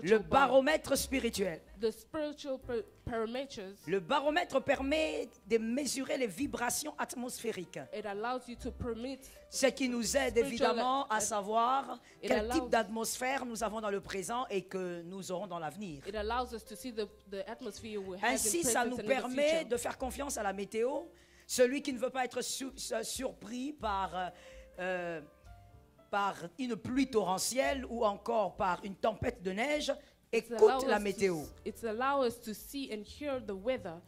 Le baromètre spirituel. The spiritual parameters. Le baromètre permet de mesurer les vibrations atmosphériques. It allows you to permit. Ce qui nous aide évidemment à savoir quel type d'atmosphère nous avons dans le présent et que nous aurons dans l'avenir. Ainsi, ça nous permet de faire confiance à la météo. Celui qui ne veut pas être surpris par une pluie torrentielle ou encore par une tempête de neige, écoute la météo.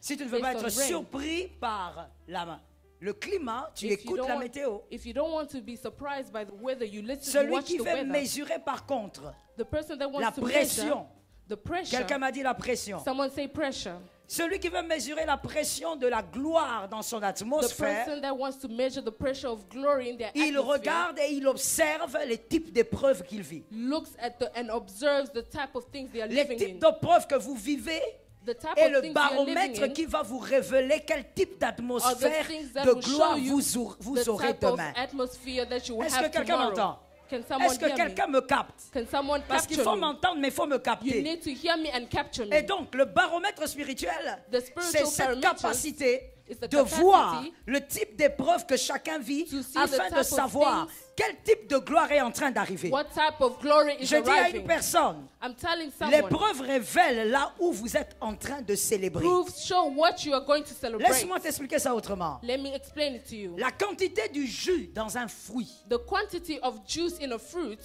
Si tu ne veux pas être surpris par le climat, tu écoutes la météo. Celui qui veut mesurer par contre la pression. Quelqu'un m'a dit la pression. Celui qui veut mesurer la pression de la gloire dans son atmosphère, il regarde et il observe les types d'épreuves qu'il vit. Les types d'épreuves que vous vivez et le baromètre qui va vous révéler quel type d'atmosphère de gloire vous aurez demain. Est-ce que quelqu'un m'entend? Est-ce que quelqu'un me capte? Parce qu'il faut m'entendre, mais il faut me capter. Et donc, le baromètre spirituel, c'est cette capacité de voir le type d'épreuve que chacun vit afin de savoir quel type de gloire est en train d'arriver. Je dis à une personne, l'épreuve révèle là où vous êtes en train de célébrer. Laisse-moi t'expliquer ça autrement. La quantité du jus dans un fruit.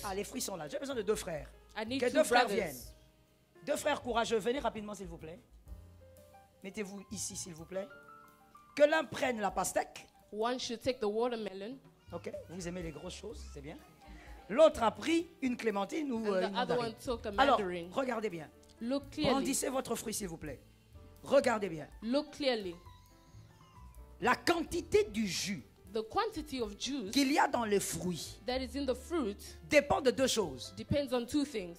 Ah, les fruits sont là. J'ai besoin de deux frères. Que deux frères viennent. Deux frères courageux, venez rapidement s'il vous plaît. Mettez-vous ici s'il vous plaît. Que l'un prenne la pastèque. One should take the watermelon. Ok, vous aimez les grosses choses, c'est bien. L'autre a pris une clémentine ou une mandarine. Alors, regardez bien. Brandissez votre fruit s'il vous plaît. Regardez bien. Look clearly. La quantité du jus qu'il y a dans le fruit dépend de deux choses. Depends on two things.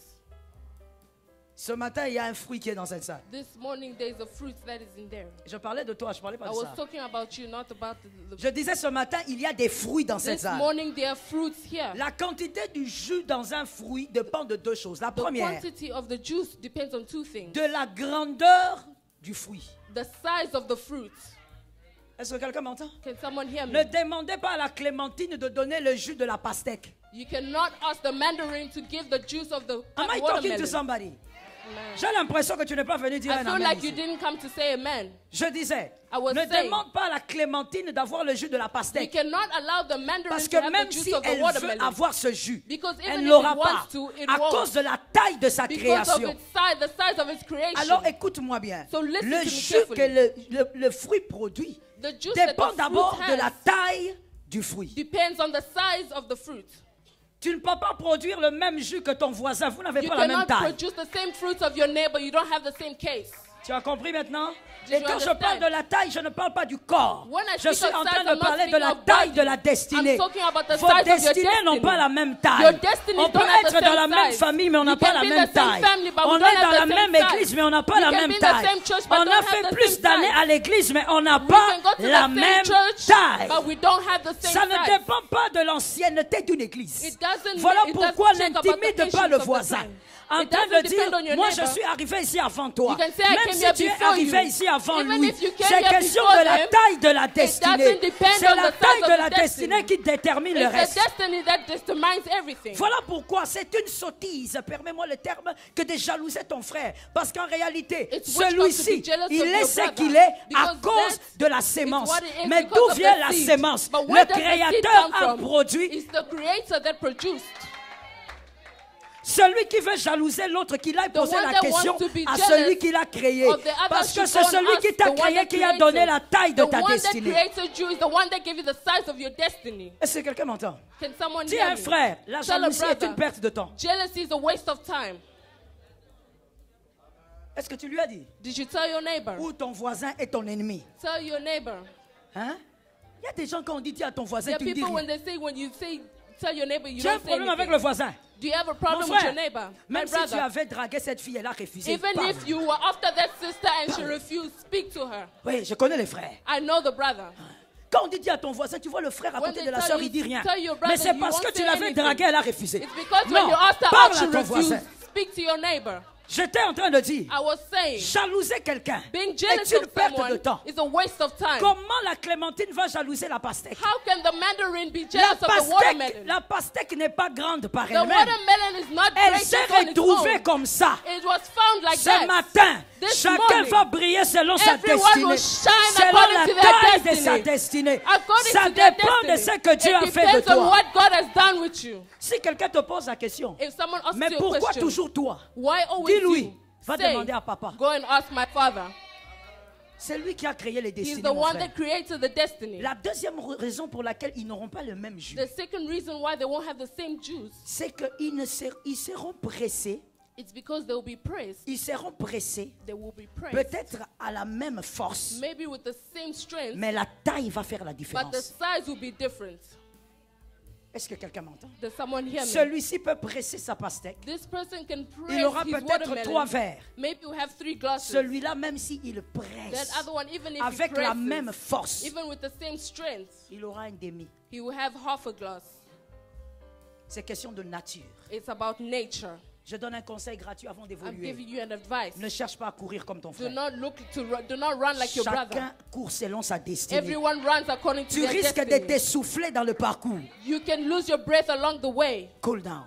Ce matin, il y a un fruit qui est dans cette salle. This morning, there is a fruit that is in there. Je parlais de toi, je parlais pas de ça. I was talking about you, not about Je disais ce matin, il y a des fruits dans cette salle. This morning, there are fruits here. La quantité du jus dans un fruit dépend de deux choses. La première, the quantity of the juice depends on two things. De la grandeur du fruit. The size of the fruit. Est-ce que quelqu'un m'entend? Can someone hear me? Ne demandez pas à la clémentine de donner le jus de la pastèque. You cannot ask the mandarin to give the juice of the Am I talking to somebody? J'ai l'impression que tu n'es pas venu dire un amen. Like you didn't come to say amen. Je disais, ne demande pas à la clémentine d'avoir le jus de la pastèque. Parce que même si elle veut avoir ce jus, elle ne l'aura pas à cause de la taille de sa création. Alors écoute-moi bien. Le jus que le fruit produit dépend d'abord de la taille du fruit. Tu ne peux pas produire le même jus que ton voisin. Vous n'avez pas la même taille. Tu as compris maintenant? Et quand je parle de la taille, je ne parle pas du corps. Je suis en train de parler de la taille de la destinée. Vos destinées n'ont pas la même taille. On peut être dans la même famille, mais on n'a pas la même taille. On est dans la même église, mais on n'a pas la même taille. On a fait plus d'années à l'église, mais on n'a pas la même taille. Ça ne dépend pas de l'ancienneté d'une église. Voilà pourquoi n'intimide pas le voisin. En train de dire, moi je suis arrivé ici avant toi. Même si tu es arrivé ici avant lui, c'est question de la taille de la destinée. C'est la taille de la destinée qui détermine le reste. Voilà pourquoi c'est une sottise, permets-moi le terme, que de jalouser ton frère. Parce qu'en réalité, celui-ci, il est ce qu'il est à cause de la sémence. Mais d'où vient la sémence? Le Créateur a produit. Celui qui veut jalouser l'autre, qu'il aille poser la question à celui qui l'a créé. Parce que c'est celui qui t'a créé qui a donné la taille de ta destinée. Est-ce que quelqu'un m'entend? Dis à un frère, la jalousie est une perte de temps. Est-ce que tu lui as dit? Ou ton voisin est ton ennemi? Hein? Il y a des gens quand on dit à ton voisin, tu dis rien. Tu as un problème avec le voisin. Do you have a problem with your neighbor? Même si tu avais dragué cette fille, elle a refusé. Even if you were after that sister and she refused, speak to her. Oui, je connais les frères. I know the brother. Quand on dit à ton voisin, tu vois le frère à côté de la soeur, il dit rien. Mais c'est parce que tu l'avais dragué, elle a refusé. Non, parle à ton voisin. speak to your neighbor. J'étais en train de dire, jalouser quelqu'un est une perte de temps. Comment la clémentine va jalouser la pastèque? How can the mandarin be jealous of the watermelon? La pastèque n'est pas grande par elle-même. Elle s'est retrouvée comme ça. Ce matin, chacun va briller selon sa destinée, selon la taille de sa destinée. Ça dépend de ce que Dieu a fait de toi. Si quelqu'un te pose la question, mais pourquoi toujours toi? Dis-lui, va demander à papa. Go and ask my father. C'est lui qui a créé les destinées. He's the one that created the destiny. La deuxième raison pour laquelle ils n'auront pas le même jus, the second reason why they won't have the same juice, c'est qu'ils seront pressés. It's because they will be pressed. Ils seront pressés. They will be pressed. Peut-être à la même force. Maybe with the same strength. Mais la taille va faire la différence. But the size will be different. Est-ce que quelqu'un m'entend? Does someone hear me? Celui-ci peut presser sa pastèque. This person can press il aura peut-être 3 verres. Maybe we have 3 glasses. Celui-là, même s'il presse, that other one, even if avec he presses, la même force, even with the same strength, il aura un demi. He will have half a glass. C'est question de nature. It's about nature. Je donne un conseil gratuit avant d'évoluer. I'm giving you an advice. Ne cherche pas à courir comme ton frère. Do not run like your brother. Chacun court selon sa destinée. Everyone runs according to tu their risques destiny. de t'essouffler dans le parcours. You can lose your breath along the way. Cool down.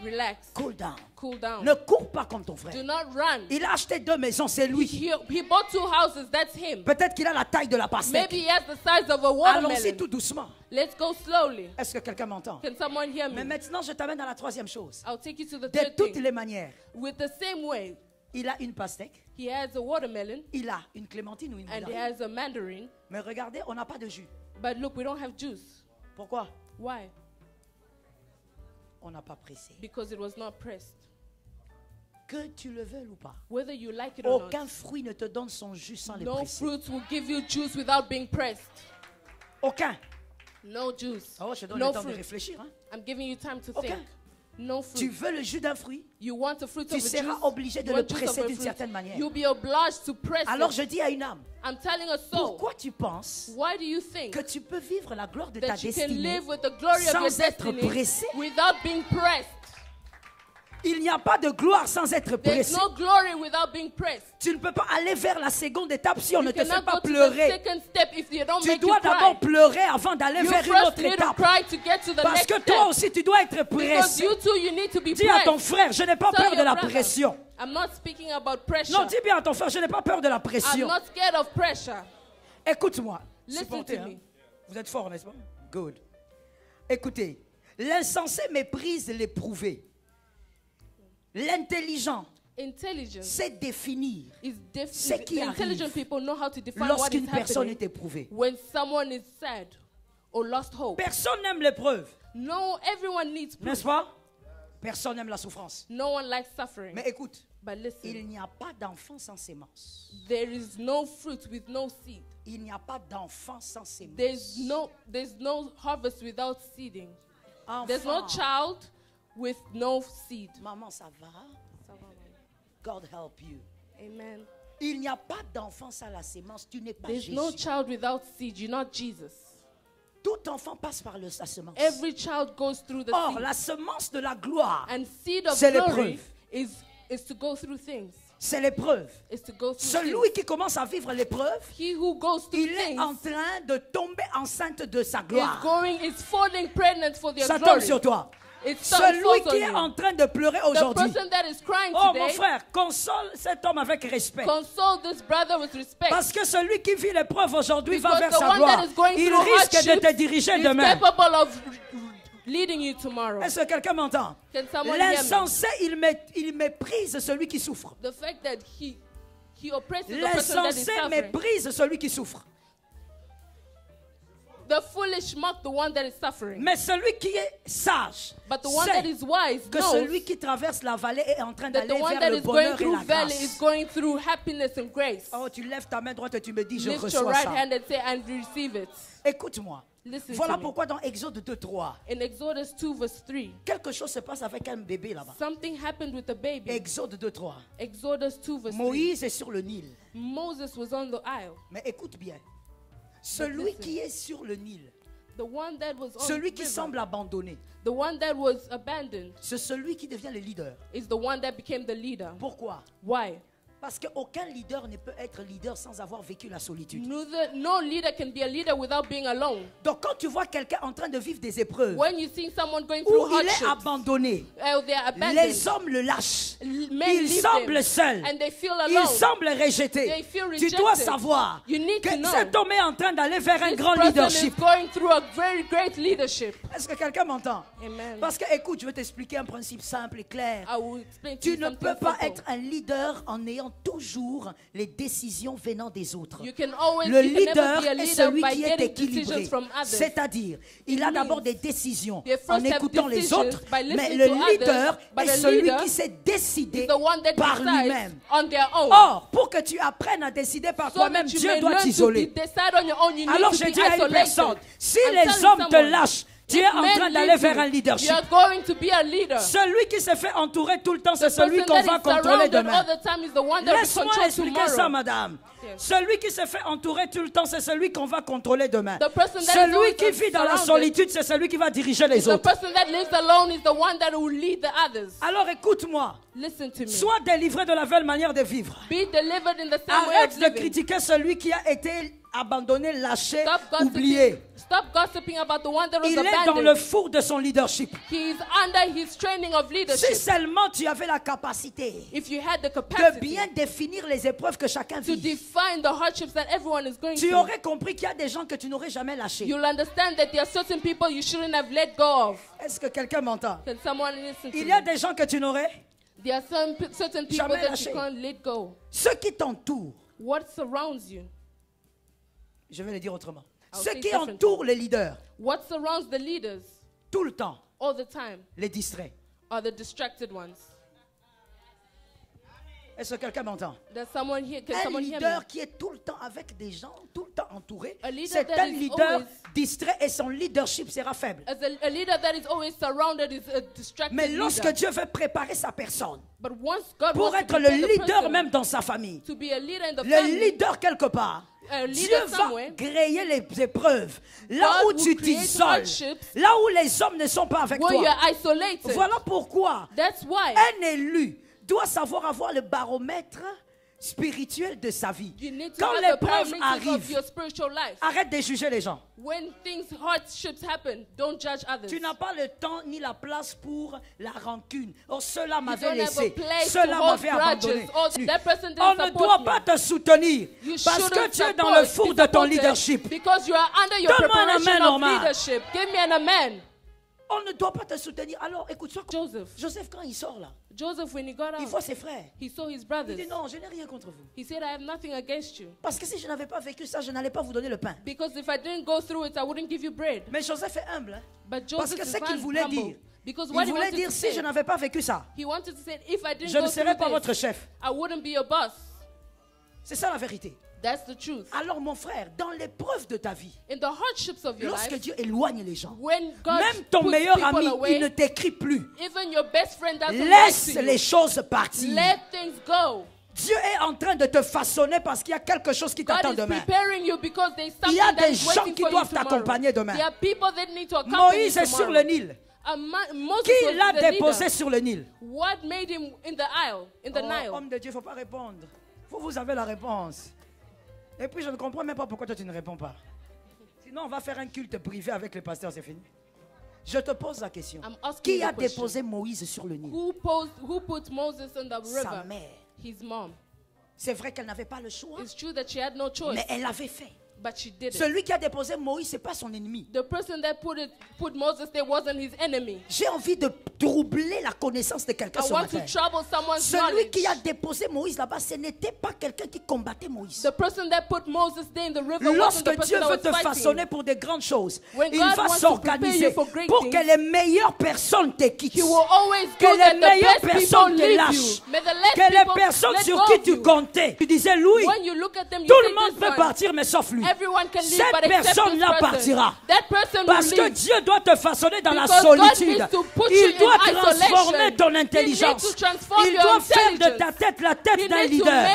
Relax. Cool down. Cool down. Ne cours pas comme ton frère. Do not run. Il a acheté 2 maisons, c'est lui. He bought 2 houses, that's him. Peut-être qu'il a la taille de la pastèque. Maybe he has the size of a watermelon. Allons-y tout doucement. Let's go slowly. Est-ce que quelqu'un m'entend? Can someone hear me? Mais maintenant, je t'amène à la 3e chose. I'll take you to the de third toutes thing. les manières. With the same way. Il a une pastèque. He has a watermelon. Il a une clémentine ou une mandarine. And he has a mandarin. Mais regardez, on n'a pas de jus. But look, we don't have juice. Pourquoi? Why? On n'a pas pressé. Because it was not pressed. Que tu le veuilles ou pas. Whether you like it or aucun fruit ne te donne son jus sans le presser. presser. No fruit will give you juice without being pressed. Aucun. No juice. Oh, je donne le temps de réfléchir. Hein? I'm giving you time to think. No fruit. Tu veux le jus d'un fruit? You want the fruit tu of a seras juice? obligé de le presser d'une certaine manière. You'll be obliged to press Alors it. je dis à une âme. I'm telling a soul. Pourquoi tu penses Why do you think que tu peux vivre la gloire de that ta you destinée can live with the glory of your sans être destiny pressé? Without being pressed? Il n'y a pas de gloire sans être pressé. No glory without being pressed. Tu ne peux pas aller vers la seconde étape si on ne te fait pas go pleurer. Tu dois d'abord pleurer avant d'aller vers une autre étape. Parce que toi aussi tu dois être pressé. Dis à ton frère, je n'ai pas peur de la pression. I'm not speaking about pressure. Non, dis bien à ton frère, je n'ai pas peur de la pression. I'm not scared of pressure. Écoute-moi. Listen to me. Vous êtes fort, n'est-ce pas? Good. Écoutez, l'insensé méprise l'éprouvé. L'intelligent sait définir ce qui arrive lorsqu'une personne est éprouvée. Personne n'aime l'épreuve. No, everyone needs proof. N'est-ce pas? Personne n'aime la souffrance. No one likes suffering. Mais écoute, but listen, il n'y a pas d'enfant sans sémence. There is no fruit with no seed. Il n'y a pas d'enfant sans sémence. There's no harvest without seeding. Enfant. There's no child with no seed. Maman, ça va? Ça va. God help you. Amen. Il n'y a pas d'enfant sans la sémence. Tu n'es pas There's Jésus. no child without seed. You're not Jesus. Tout enfant passe par la semence. Every child goes through the Or, seed. la semence de la gloire, and seed of c'est glory l'épreuve. is to go through things. C'est l'épreuve. Celui qui commence à vivre l'épreuve, il est en train de tomber enceinte de sa gloire. Ça tombe sur toi. Celui qui est en train de pleurer aujourd'hui. Oh mon frère, console cet homme avec respect. Parce que celui qui vit l'épreuve aujourd'hui va vers sa gloire. Il risque de te diriger demain. Leading you tomorrow. Est-ce que quelqu'un m'entend? L'insensé, il méprise celui qui souffre. The fact that he oppresses the person that is L'insensé suffering. méprise celui qui souffre. The foolish mock the one that is suffering. Mais celui qui est sage But the one that is wise que knows celui qui traverse la vallée est en train d'aller vers le going bonheur et through la valley grâce. is going through happiness and grace. Oh, tu lèves ta main droite et tu me dis, je Lift reçois your right ça. hand and say, and receive it. Écoute-moi. Listen Voilà to me. pourquoi dans Exode 2:3, In Exodus 2 verse 3, quelque chose se passe avec un bébé là-bas. something happened with the baby. Exode 2:3. Exodus 2 verse 3. Moïse est sur le Nil. Moses was on the isle. Mais écoute bien. Celui qui est sur le Nil Celui qui semble abandonné. C'est celui qui devient le leader. Pourquoi? Why? Parce qu'aucun leader ne peut être leader sans avoir vécu la solitude. No leader can be a leader without being alone. Donc quand tu vois quelqu'un en train de vivre des épreuves, when you see someone going through où il est abandonné, les hommes le lâchent, il semble seul, il semble rejeté. Tu dois savoir que cet homme est en train d'aller vers un grand leadership. Est-ce que quelqu'un m'entend? Parce que écoute, je vais t'expliquer un principe simple et clair. Tu ne peux pas être un leader en ayant toujours les décisions venant des autres. Le leader est celui qui est équilibré. C'est-à-dire, il a d'abord des décisions en écoutant les autres, mais le leader est celui qui s'est décidé par lui-même. Or, pour que tu apprennes à décider par toi-même, Dieu doit t'isoler. Alors je dis à une personne, si les hommes te lâchent, tu es en train d'aller vers un leadership. Celui qui se fait entourer tout le temps, c'est celui qu'on va contrôler demain. Laisse-moi expliquer ça, madame. Celui qui se fait entourer tout le temps, c'est celui qu'on va contrôler demain. Celui qui vit dans la solitude, c'est celui qui va diriger les autres. Alors écoute-moi. Sois délivré de la vieille manière de vivre. Arrête de critiquer celui qui a été abandonné, lâché, oublié. Il est dans le four de son leadership. Si seulement tu avais la capacité de bien définir les épreuves que chacun vit, tu aurais compris qu'il y a des gens que tu n'aurais jamais lâchés. Est-ce que quelqu'un m'entend? Il y a des gens que tu n'aurais jamais lâchés. Ceux qui t'entourent, je vais le dire autrement. Ceux qui entourent les leaders, tout le temps, les distraits. Est-ce que quelqu'un m'entend? Un leader qui est tout le temps avec des gens, tout le temps entouré, c'est un leader distrait et son leadership sera faible. Mais lorsque Dieu veut préparer sa personne pour être le leader même dans sa famille, le leader quelque part, Dieu va créer les épreuves là où tu t'isoles, là où les hommes ne sont pas avec toi. Voilà pourquoi un élu doit savoir avoir le baromètre spirituel de sa vie. Quand l'épreuve arrive, arrête de juger les gens. Tu n'as pas le temps ni la place pour la rancune. Oh, cela m'avait laissé, cela m'avait abandonné. On ne doit pas te soutenir parce que tu es dans le four de ton leadership. Donne-moi un amen normal. On ne doit pas te soutenir. Alors, écoute, sois comme Joseph quand il sort là. Il voit ses frères. Il dit non, je n'ai rien contre vous. Parce que si je n'avais pas vécu ça, je n'allais pas vous donner le pain. Mais Joseph est humble. Hein? Parce que ce qu'il voulait dire, il voulait dire si je n'avais pas vécu ça, je ne serais pas votre chef. C'est ça la vérité. That's the truth. Alors mon frère, dans l'épreuve de ta vie, lorsque Dieu éloigne les gens, même ton meilleur ami, il ne t'écrit plus. Laisse les choses partir. Dieu est en train de te façonner parce qu'il y a quelque chose qui t'attend demain. Il y a des gens qui doivent t'accompagner demain. Moïse est sur le Nil. Qui l'a déposé sur le Nil? Homme de Dieu, il ne faut pas répondre. Vous avez la réponse. Et puis je ne comprends même pas pourquoi toi tu ne réponds pas. Sinon on va faire un culte privé avec les pasteurs, c'est fini. Je te pose la question. Qui a déposé Moïse sur le Nil? Who put Moses in the river? Sa mère. His mom. C'est vrai qu'elle n'avait pas le choix. It's true that she had no choice. Mais elle l'avait fait. But she did it. Celui qui a déposé Moïse, ce n'est pas son ennemi. The person that put Moses there wasn't his enemy. J'ai envie de troubler la connaissance de quelqu'un ce matin. Celui qui a déposé Moïse là-bas, ce n'était pas quelqu'un qui combattait Moïse. The person that put Moses there in the river Lorsque Dieu veut te façonner pour des grandes choses, il va s'organiser pour que les meilleures personnes te quittent. Que les meilleures personnes te lâchent. Que les personnes sur qui tu comptais, tu disais Louis, tout le monde peut partir mais sauf lui. Cette personne-là partira. Parce que Dieu doit te façonner dans la solitude. Il doit transformer ton intelligence. Il doit faire de ta tête la tête d'un leader.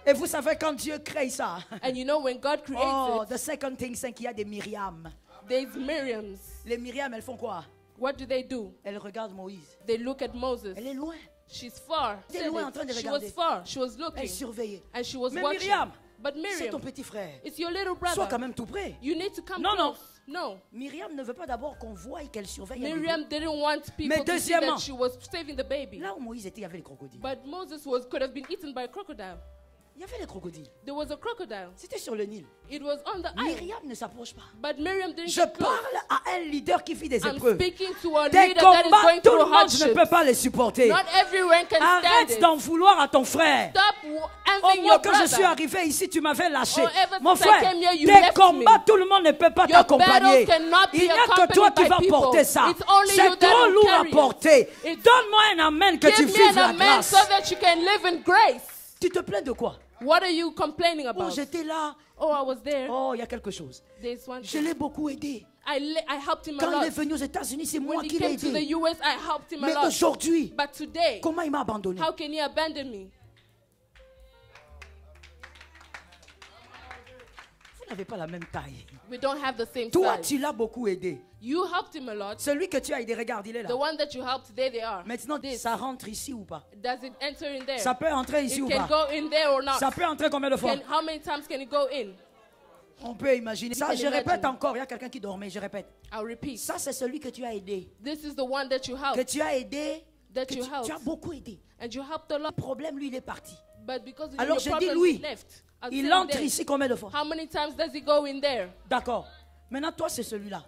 Et vous savez quand Dieu crée ça. And you know when God creates Oh, it. the second thing, c'est qu'il y a des Myriam. There's Miriams. Les Myriam, elles font quoi? What do? Elles regardent Moïse. They look at Moses. Elle est loin. She's far. Elle est loin en train de regarder. She was far. She was looking. Elle surveillait. And she was Mais watching. Myriam, But c'est ton Miriam, petit frère. it's your little brother. Sois quand même tout près. You need to come Non, non. close. No. Myriam ne veut pas d'abord qu'on voie et qu'elle surveille. Miriam didn't want people to see that she was saving the baby. Là où Moïse était, il y avait les crocodiles. But Moses could have been eaten by a crocodile. Il y avait les crocodiles. There was a crocodile. C'était sur le Nil. It was on the island. Myriam ne s'approche pas. But Miriam didn't Je get close. parle à un leader qui vit des I'm épreuves. speaking to a Des leader that is combats, going tout le through monde ne hardships. peut pas les supporter. Not everyone can stand Arrête it. d'en vouloir à ton frère. Stop Au envying moins your quand je suis brother. arrivé ici, tu m'avais lâché. Oh, ever Mon since I frère, came here, you tes left combats, me. tout le monde ne peut pas Your t'accompagner. battles cannot be Il n'y a que accompanied toi qui by vas people. porter ça. It's only C'est you that trop will lourd à carry it. porter. It's- Donne-moi un amen que tu Give me vives an la amen grâce. so that you can live in grace. Tu te plains de quoi? What are you complaining Oh, about? j'étais là. Oh, I was there. Oh, il y a quelque chose. There's one Je thing. l'ai beaucoup aidé. I helped him a Quand il est lot. venu aux États-Unis, c'est moi When he qui l'ai came to the aidé. US, I helped him a Mais lot. aujourd'hui, But today, comment il m'a abandonné? how can he abandon me? Vous n'avez pas la même taille. We don't have the same Toi, size. tu l'as beaucoup aidé. You helped him a lot. Celui que tu as aidé, regarde, il est là. The one that you helped, there they are. Maintenant, This. ça rentre ici ou pas? Does it enter in there? Ça peut entrer ici It ou can pas? go in there or not. Ça peut entrer combien de fois? How many times can it go in? On peut imaginer. Ça, can je répète imagine. encore. Il y a quelqu'un qui dormait, je répète. I'll repeat. Ça, c'est celui que tu as aidé. This is the one that you Que helped. tu as aidé. That que you tu helped. as beaucoup aidé. And you helped a lot. Le problème, lui, il est parti. But because of Alors, your je dis problem, lui. he left. I'll Il say entre there. ici combien de fois? How many times does he go in there? D'accord. Maintenant, toi, c'est celui-là.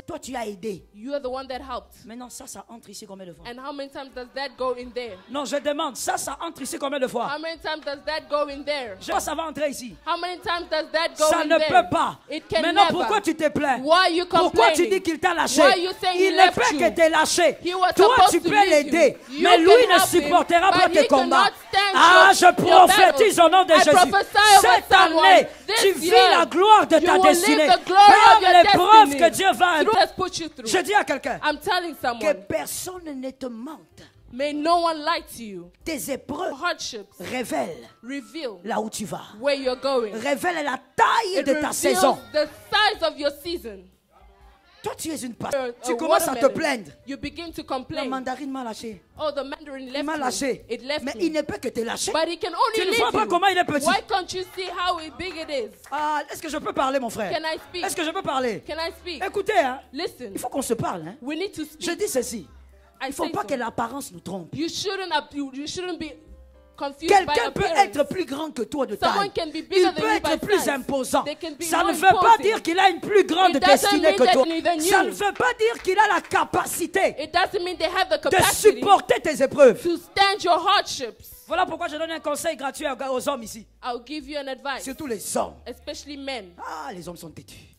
Toi, tu as aidé. You are the one that helped. Maintenant, ça entre ici combien de fois? And how many times does that go in there? Non, je demande. Ça entre ici combien de fois? How many times does that go in there? Ça va entrer ici. How many times does that go Ça in ne there? peut pas. It can Maintenant, never. pourquoi tu te plains? Why are you Pourquoi tu complaining? dis qu'il t'a lâché? Why are you saying he Il ne left peut you? que te lâcher. He was Toi, supposed tu to peux leave l'aider. you. Mais You lui can ne help him, supportera pas but tes he combats. cannot stand Ah, your je prophétise au nom de I Jésus. prophesy over Cette someone. année, This tu vis year, la gloire de you ta will destinée. live the glory of Par your l'épreuve destiny. que Dieu va Through what put you through. Je dis à quelqu'un I'm telling que someone, personne ne te mente. may no one lie to you. Tes épreuves Hardships révèlent reveal là où tu vas. where you're going. Révèlent la taille It de ta reveals saison. the size of your season. Toi, tu es une You're passion. a Tu commences à te watermelon. plaindre. You begin to La complain. mandarine m'a lâché. Oh, the mandarin Il left m'a me. lâché. It left Mais me. il ne peut que te lâcher. But he can Tu only ne leave vois pas you. comment il est petit. Why can't you see how big it is? Ah, est-ce que je peux parler, mon frère? Can I speak? Est-ce que je peux parler? Can I speak? Écoutez, hein, Listen, il faut qu'on se parle. Hein. we need to Je speak. dis ceci. I Il ne faut say pas so. que l'apparence nous trompe. You shouldn't be confused by Quelqu'un peut appearance. être plus grand que toi de taille. Someone can be bigger Il than peut you by être plus size. imposant. They can be Ça more ne veut pas imposing. dire qu'il a une plus grande It doesn't destinée mean que toi. that Ça you- ne veut pas dire qu'il a la capacité It doesn't mean they have the de capacity supporter tes épreuves. to stand your hardships. Voilà pourquoi je donne un conseil gratuit aux hommes ici. I'll give you an advice, Surtout les hommes. especially men. Ah, les hommes sont têtus.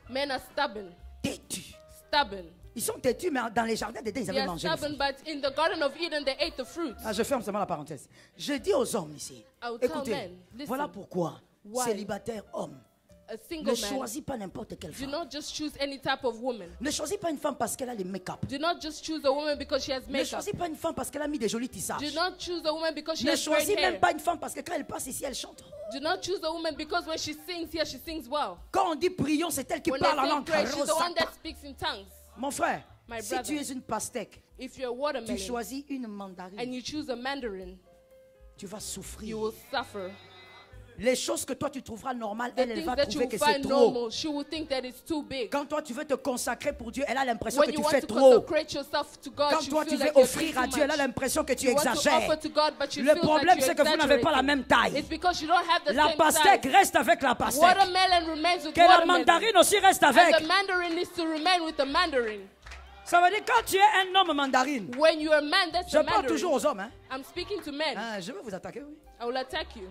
Men are stubborn. Têtus. Stubborn. Ils sont têtus, mais dans les jardins d'Éden, ils They avaient are mangé. le fruit. stubborn, but in the Garden of Eden, they ate the fruit. Ah, je ferme seulement la parenthèse. Je dis aux hommes ici, I will tell écoutez, men, listen. voilà pourquoi Why? célibataire homme, A ne single man, choisis pas n'importe quelle do femme. not just choose any type of woman. Ne choisis pas une femme parce qu'elle a les make-up. Do not just choose a woman because she has Ne makeup. choisis pas une femme parce qu'elle a mis des jolis tissages. Do not choose a woman because she Ne has great choisis même hair. pas une femme parce que quand elle passe ici, elle chante. Do not choose a woman because when she sings here, she sings well. Quand on dit prions, c'est elle qui When parle en they say langue. pray, she's the one that speaks in tongues. Mon frère, My si brother. tu es une pastèque, If you're a tu watermelon choisis une and mandarine, you choose a mandarin, tu vas souffrir. you will suffer. Les choses que toi tu trouveras normales, The elle things va that you trouver will que c'est find trop. normal, she will think that it's too big. Quand toi tu veux te consacrer pour Dieu, elle a l'impression When que you tu want fais to trop. consecrate yourself to God, Quand you toi tu feel veux like you're offrir doing à too Dieu, elle a much. l'impression que tu You want to exagères. offer to God, but you Le feel problème, that c'est you're que vous n'avez pas la exaggerating. même taille. It's because you don't have the La same pastèque size. reste avec la pastèque. Watermelon remains with Que la watermelon. mandarine aussi reste And avec. the mandarin needs to remain with the mandarin. Ça veut dire quand tu es un homme mandarine. When you're a man, that's Je a parle mandarin. toujours aux hommes. Hein. I'm speaking to men. Ah, je veux vous attaquer, oui. I will attack you.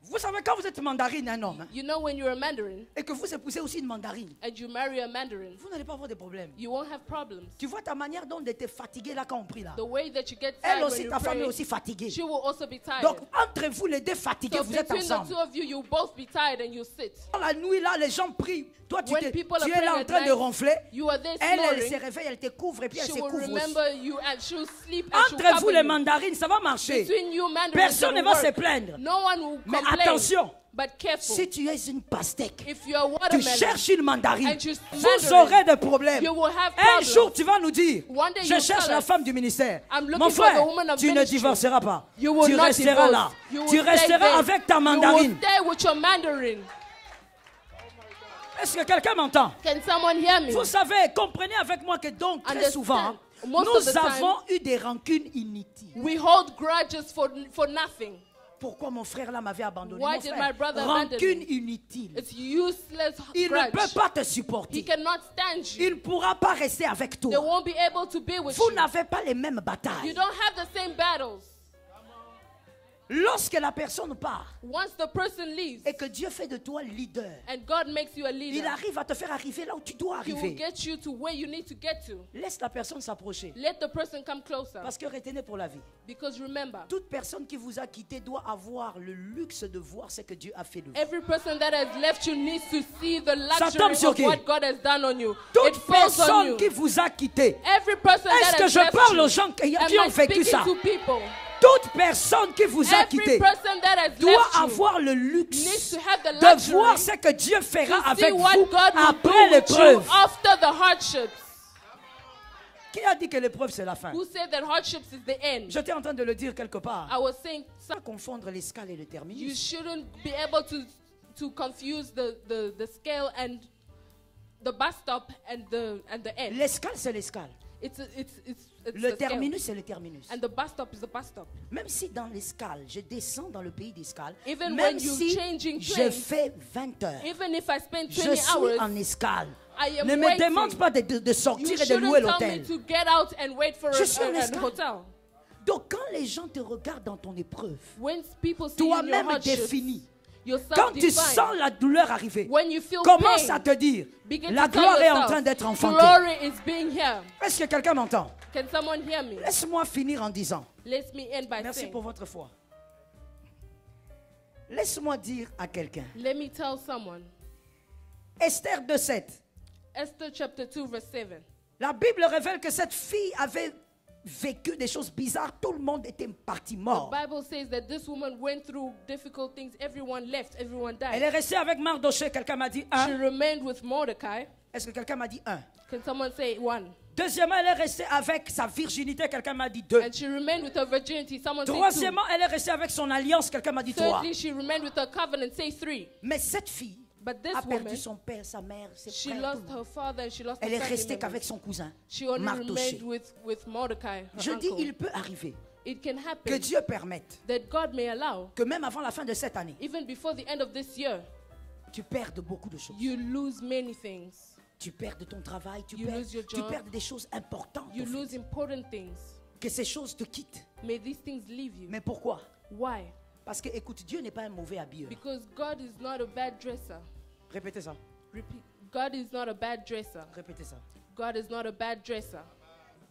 Vous savez, quand vous êtes mandarine, un homme, you know when you're a Mandarin, et que vous épousez aussi une mandarine, and you marry a Mandarin, vous n'allez pas avoir de problème. You won't have problems. Tu vois ta manière dont elle était fatiguée là quand on prie là. The way that you get tired Elle aussi, when ta you femme est pray, aussi fatiguée. she will also be tired. Donc entre vous les deux fatigués, So vous êtes between ensemble. the two of you, you'll both be tired and you'll sit. Dans la nuit là, les gens prient. Toi, tu When es people are là praying en at train de night, ronfler. you are there Elle snoring. se réveille, elle te couvre et puis elle She se will couvre aussi. remember you and she'll sleep and she'll Entre vous cover les you. mandarines, ça va marcher. Between you Mandarins, Personne it ne will va se work. plaindre. No one will Mais complain. attention, But careful. si tu es une pastèque, If you're a tu watermelon, cherches une mandarine, and you vous Mandarin, aurez des problèmes. you will have Un problems. jour, tu vas nous dire, One day je you'll cherche tell la us, femme du ministère. I'm looking Mon for frère, the woman of tu ne ministry. divorceras pas. You will Tu not resteras divorce. là. You will Tu stay resteras there. avec ta You mandarine. will stay with your Mandarin. Est-ce que quelqu'un m'entend? Can someone hear me? Vous savez, comprenez avec moi que donc très Understand. souvent, Most nous of the time, avons eu des rancunes inutiles. We hold grudges for nothing. Pourquoi mon frère là m'avait abandonné? Why Mon did frère, my brother abandon rancune me? inutile. It's useless Il grudge. ne peut pas te He supporter. cannot stand you. Il ne pourra pas rester avec They toi. won't be able to be with Vous you. n'avez pas les mêmes You batailles. don't have the same battles. Lorsque la personne part Once the person leaves et que Dieu fait de toi leader, and God makes you a il leader, arrive à te faire arriver là où tu dois He will arriver. get you to where you need to get to. Laisse la personne s'approcher. Let the person come closer. Parce que retenez pour la vie. Because remember, Toute personne qui vous a quitté doit avoir le luxe de voir ce que Dieu a fait de vous. every person that has left you needs to see the Ça tombe luxury sur of qui? what God has done on you. It Toute falls on personne you. qui vous a quitté. Every person Est-ce that que has je left parle you. aux gens qui Am ont I vécu speaking ça? to people? Toute personne qui vous a Every quitté person that has doit left you avoir le needs luxe to have the de luxury voir ce que Dieu fera to see avec what vous God will après do with you l'épreuve. after the hardships. Qui a dit que l'épreuve c'est la fin? Who said that hardships is the end? J'étais en train de le dire quelque part. I was saying Pas confondre l'escale et le you terminus. shouldn't be able to confuse the scale and the bus stop and the end. L'escale c'est l'escale. It's Le the terminus scale. c'est le terminus. And the bus stop is the bus stop. Même si dans l'escale, je descends dans le pays d'escale, Even même when you si changing je planes, fais 20 heures, Even if I spend je 20 suis hours, en escale. I am Ne me waiting. demande pas de You sortir et de shouldn't louer tell me l'hôtel. to get out and wait for Je suis en an escale. hotel. Donc quand les gens te regardent dans ton épreuve, When people see you in your toi-même hardships, définis. you're Quand tu self-defined. sens la douleur arriver, When you feel commence pain, à te dire, begin la to tell gloire est en yourself, train d'être enfantée. glory is being here. Est-ce que quelqu'un m'entend? Can someone hear me? Laisse-moi finir en disant, Let me end by merci saying, pour votre foi. Laisse-moi dire à quelqu'un, let me tell someone, Esther 2:7, Esther chapter 2 verse 7. la Bible révèle que cette fille avait vécu des choses bizarres, tout le monde était parti mort. The Bible says that this woman went through difficult things. Everyone left. Everyone Elle died. est restée avec Mardoché, quelqu'un m'a dit She un. remained with Mordecai. Est-ce que quelqu'un m'a dit un? Can someone say one? Deuxièmement, elle est restée avec sa virginité, quelqu'un m'a dit deux. And she remained with her virginity. Someone say two. Troisièmement, elle est restée avec son alliance, quelqu'un m'a dit trois. Thirdly, she remained with her covenant. Say three. Mais cette fille But this a perdu woman, son père, sa mère, ses she frères. lost tout le monde. her father and she lost Elle her est family restée qu'avec members. son cousin, She only Mardoché. remained with Mordecai, her Je dis, uncle. il peut arriver It can que happen Dieu permette that God may allow, que même avant la fin de cette année, even before the end of this year, tu perdes beaucoup de choses. you lose many things. Tu perds de ton travail, tu You perds, lose your tu job. perds des choses importantes. You en fait. lose important things. Que ces choses te quittent. May these things leave you. Mais pourquoi? Why? Parce que, écoute, Dieu n'est pas un mauvais habilleur. Because God is not a bad dresser. Répétez ça. Repeat. God is not a bad dresser. Répétez ça. God is not a bad dresser.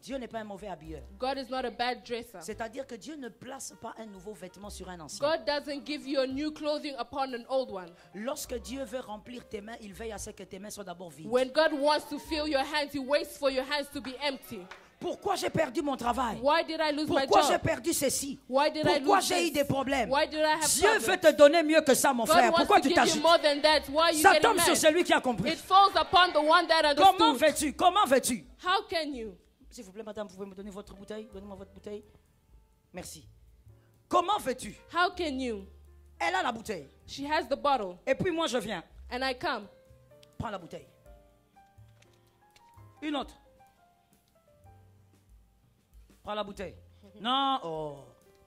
Dieu n'est pas un mauvais habilleur. God is not a bad dresser. C'est-à-dire que Dieu ne place pas un nouveau vêtement sur un ancien. God doesn't give you a new clothing upon an old one. Lorsque Dieu veut remplir tes mains, il veille à ce que tes mains soient d'abord vides. When God wants to fill your hands, He waits for your hands to be empty. Pourquoi j'ai perdu mon travail? Why did I lose my Pourquoi j'ai job? perdu ceci? Why did I Pourquoi lose j'ai eu this? des problèmes? Why did I have Dieu problems? veut te donner mieux que ça, mon God frère. wants Pourquoi to tu give you t'agites? more than that. Why are you Ça getting tombe sur mad? celui qui a compris. It falls upon the one that Comment understood. veux-tu? Comment veux-tu? How can you? S'il vous plaît, madame, vous pouvez me donner votre bouteille? Donnez-moi votre bouteille. Merci. Comment veux-tu? How can you? Elle a la bouteille. She has the bottle, Et puis moi, je viens. and I come. Prends la bouteille. Une autre. Prends la bouteille. Non, oh.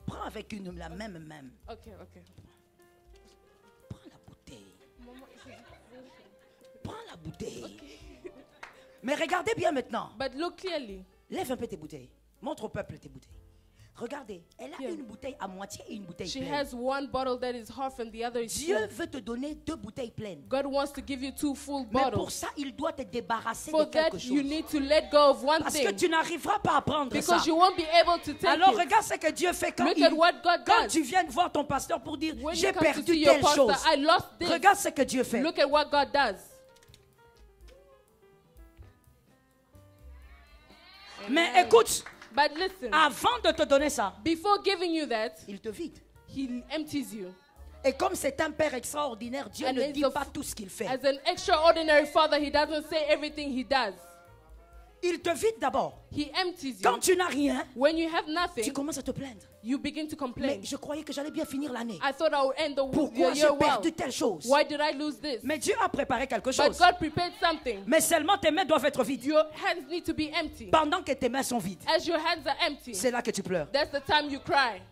Prends avec la même. Okay, okay. Prends la bouteille. Prends la bouteille. Mais regardez bien maintenant. But look clearly. Lève un peu tes bouteilles. Montre au peuple tes bouteilles. Regardez, elle a une bouteille à moitié et une bouteille She pleine. has one bottle that is half and the other is Dieu full. veut te donner 2 bouteilles pleines. God wants to give you 2 full Mais bottles. pour ça, il doit te débarrasser For de quelque that, chose. you need to let go of one Parce thing. que tu n'arriveras pas à prendre ça. Because you won't be able to take Alors it. regarde ce que Dieu fait quand, Look at what God quand does. tu viens voir ton pasteur pour dire When j'ai you come to perdu see your telle pastor, chose. I lost this. Regarde ce que Dieu fait. Look at what God does. Mais écoute, But listen, avant de te donner ça, before giving you that, il te vide. He empties you. Et comme c'est un père extraordinaire, Dieu ne dit pas tout ce qu'il fait. As an extraordinary father, He doesn't say everything He does. Il te vide d'abord. He empties you. Quand tu n'as rien, when you have nothing, tu commences à te plaindre. You begin to complain. Mais je croyais que j'allais bien finir l'année. I thought I would end the Pourquoi year j'ai well. perdu telle chose? Why did I lose this? Mais Dieu a préparé quelque But chose. God prepared something. Mais seulement tes mains doivent être vides. Your hands need to be empty. Pendant que tes mains sont vides, As your hands are empty, c'est là que tu pleures. that's the time you cry.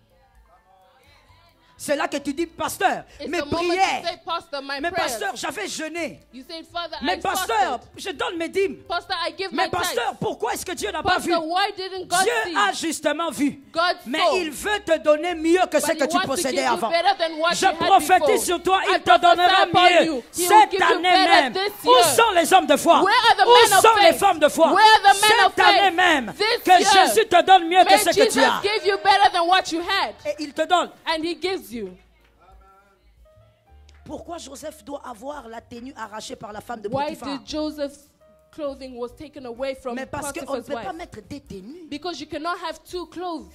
C'est là que tu dis, pasteur, It's mes the moment you prières. say, Pastor, my Mais prayers. pasteur, j'avais jeûné. You say, Father, Mais I pasteur, fasted. je donne mes dîmes. Pastor, I give Mais my tithes. pasteur, pourquoi est-ce que Dieu n'a pas vu? Pastor, why didn't God Dieu see? a justement vu. God Mais saw. il veut te donner mieux que ce But que He tu wants to possédais give you avant. better than what Je you had prophétise before. sur toi, I il te donnera prophesy upon you. mieux He will cette give you année better même. this Où year. sont les hommes de foi? Where are the Où men of sont les faith? femmes de foi? Where are the men of Cette année faith? même, This que year. Jésus te donne mieux que May ce que Jesus tu as. give you better than what you had. Et il te donne. And He gives you. Pourquoi Joseph doit avoir la tenue arrachée par la femme de Why Potiphar? did Joseph's clothing was taken away from Mais parce qu'on ne Potiphar's peut pas wife? mettre des tenues. Because you cannot have 2 clothes.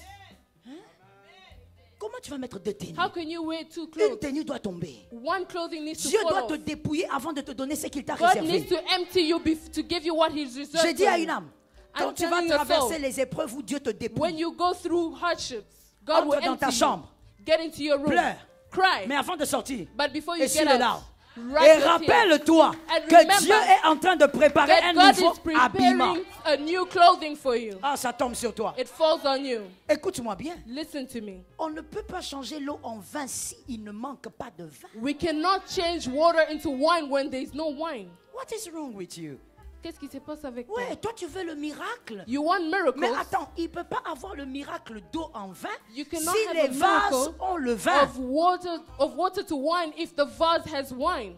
Comment tu vas mettre deux tenues? How can you wear 2 Une clothes? tenue doit tomber. One clothing needs to Dieu fall doit te off. dépouiller avant de te donner ce qu'il t'a God réservé. needs to empty you to give you what He's reserved J'ai dit for à you. une âme, quand I'm tu vas telling your traverser soul, les épreuves où Dieu te when dépouille, you go through hardships, God will entre dans ta empty chambre, you. Get into your room. pleure, Cry. mais avant de sortir, But before you essuie get les out, larmes. wipe Et your tears. rappelle-toi And que remember Dieu est en train de préparer that un God nouveau is habillement. preparing a new clothing for you. Ah, ça tombe sur toi. It falls on you. Écoute-moi bien. Listen to me. On ne peut pas changer l'eau en vin s'il ne manque pas de vin. We cannot change water into wine when there is no wine. What is wrong with you? Qu'est-ce qui se passe avec toi? Ouais, toi tu veux le miracle. You want miracles. Mais attends, il ne peut pas avoir le miracle d'eau en vin You cannot si have les a miracle vases ont le vin. of water to wine if the vase has wine.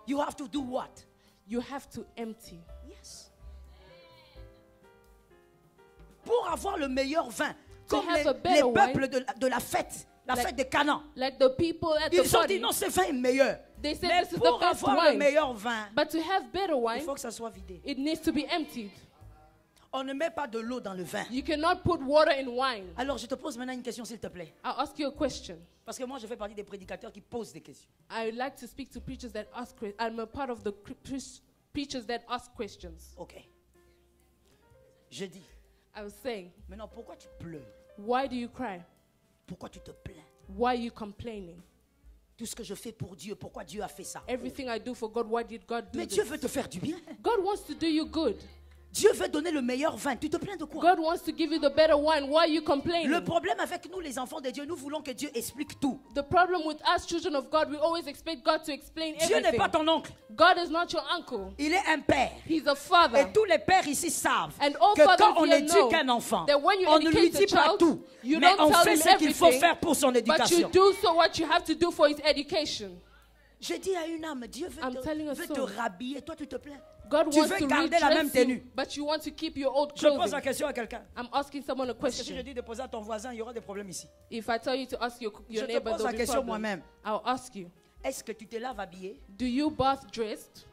You have to do what? You have to empty. Yes. Pour avoir le meilleur vin, To comme have a les better peuples de la fête, la Like- fête de Canaan. Like the people at the Ils ont party, dit non, ce vin est meilleur. they said Mais this is pour the best avoir le wine. meilleur vin, But to have better il wine, faut que ça soit vidé. it needs to be emptied. On ne met pas de l'eau dans le vin. You cannot put water in wine. Alors je te pose maintenant une question s'il te plaît. I'll ask you a question. Parce que moi je fais partie des prédicateurs qui posent des questions. I like to speak to preachers that ask questions. I'm a part of the preachers that ask questions. Ok. Je dis, I was saying, maintenant pourquoi tu pleures? why do you cry? Pourquoi tu te plains? Why are you complaining? Tout ce que je fais pour Dieu, pourquoi Dieu a fait ça? Everything I do for God, why did God do Mais this? Dieu veut te faire du bien. God wants to do you good. Dieu veut donner le meilleur vin. Tu te plains de quoi? God wants to give you the better wine. Why are you complaining? Le problème avec nous, les enfants de Dieu, nous voulons que Dieu explique tout. The problem with us, children of God, we always expect God to explain Dieu n'est everything. pas ton oncle. God is not your uncle. Il est un père. He's a father. Et tous les pères ici savent And all que fathers quand on here éduque know un enfant, that when you on ne lui educate dit a pas child, tout, you mais don't on tell fait him ce qu'il faut everything, faire pour son But you éducation. do so what you have to do for his education. J'ai dit à une âme, Dieu I'm telling a veut te soul. rhabiller. Toi, tu te plains. God Tu wants veux to garder la même redress you, tenue. but you want to keep your old Je pose clothing. la question à quelqu'un. I'm asking someone a Parce que si je question. dis de poser à ton voisin, il y aura des problèmes ici. If I tell you to ask your Je te neighbor, pose la there'll be question problems. moi-même. I'll ask you. Est-ce que tu te laves habillé? Do you bath dressed?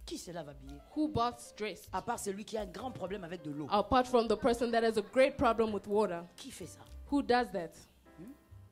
Qui se lave habillé? Who baths dressed? À part celui qui a un grand problème avec de l'eau. Apart from the person that has a great problem with water. Qui fait ça? Who does that?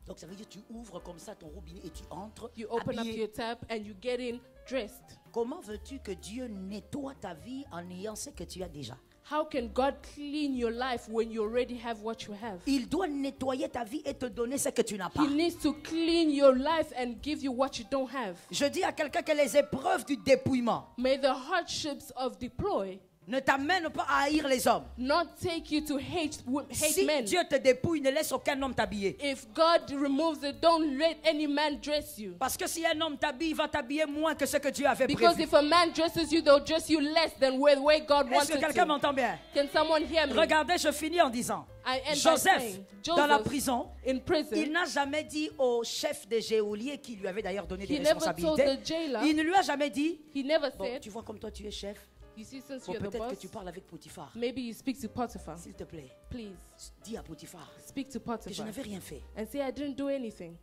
Donc ça veut dire que tu ouvres comme ça ton robinet et tu entres You open up habillé. your tap and you get in dressed. Comment veux-tu que Dieu nettoie ta vie en ayant ce que tu as déjà? How can God clean your life when you already have what you have? Il doit nettoyer ta vie et te donner ce que tu n'as pas. He needs to clean your life and give you what you don't have. Je dis à quelqu'un que les épreuves du dépouillement May the hardships of deploy ne t'amène pas à haïr les hommes. Not take you to hate Si men. Dieu te dépouille, ne laisse aucun homme t'habiller. If God removes it, don't let any man dress you. Parce que si un homme t'habille, il va t'habiller moins que ce que Dieu avait Because prévu. if a man dresses you, they'll dress you less than the way God Est-ce wanted que quelqu'un to. m'entend bien? Can someone hear me? Regardez, je finis en disant, I end by Joseph, saying, dans la Joseph, prison, in prison, il n'a jamais dit au chef des geôliers, qui lui avait d'ailleurs donné des he never told responsabilités, the jailer, il ne lui a jamais dit, he never bon, said, tu vois comme toi tu es chef, you see, since bon, you're the peut-être que boss, tu parles avec Potiphar. maybe you speak to Potiphar. S'il te plaît, Please, dis à Potiphar speak to que je Potiphar. n'avais rien fait. And say, I didn't do anything.